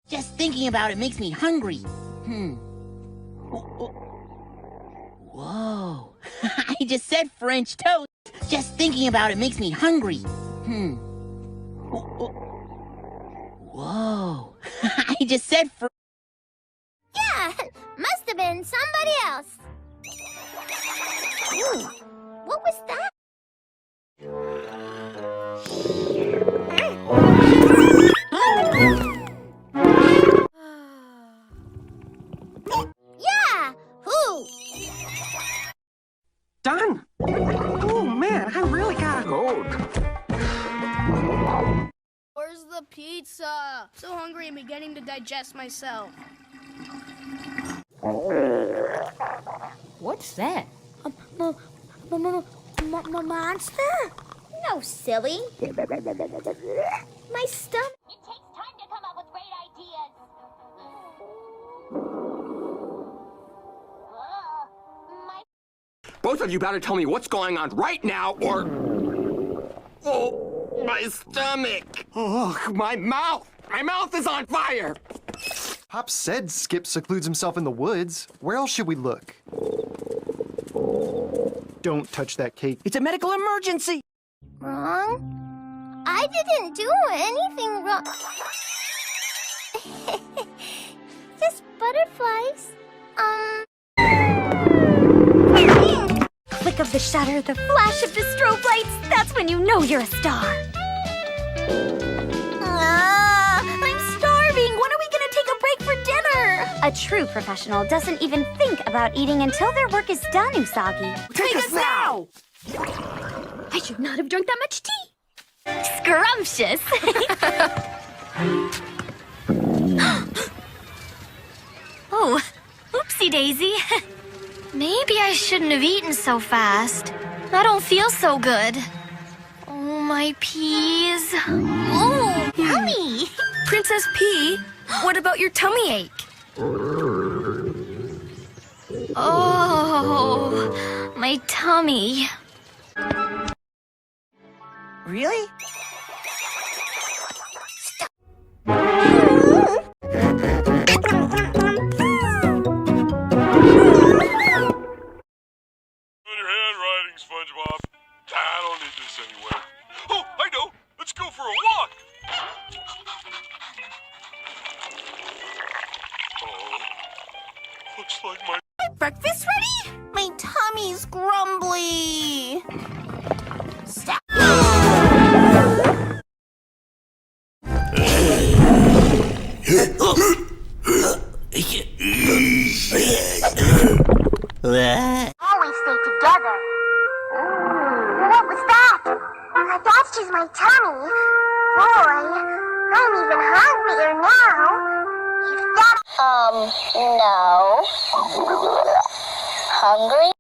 Just thinking about it makes me hungry. Whoa. I just said French toast. Just thinking about it makes me hungry. Whoa. I just said Yeah, must have been somebody else. Ooh, what was that? Yeah, who? Done! Oh man, I really gotta go. Where's the pizza? So hungry I'm beginning to digest myself. What's that? Monster? No, silly. My stomach. It takes time to come up with great ideas. Both of you better tell me what's going on right now, or... Oh, my stomach! Oh, my mouth! My mouth is on fire! Pop said Skip secludes himself in the woods. Where else should we look? Don't touch that cake. It's a medical emergency! Wrong? I didn't do anything wrong. Just butterflies. Click of the shutter, the flash of the strobe lights. That's when you know you're a star. I'm starving. When are we gonna take a break for dinner? A true professional doesn't even think about eating until their work is done, Usagi. Take us now! I should not have drunk that much tea. Scrumptious. Oh, oopsie daisy. Maybe I shouldn't have eaten so fast. I don't feel so good. Oh, my peas. Oh, yummy. Princess P, what about your tummy ache? Oh, my tummy. Really? SpongeBob. I don't need this anyway. Oh, I know. Let's go for a walk. Oh, looks like my Breakfast ready? My tummy's grumbly. Stop. Always stay together. What was that? That's just my tummy. Boy, I'm even hungrier now. If that... no. Hungry?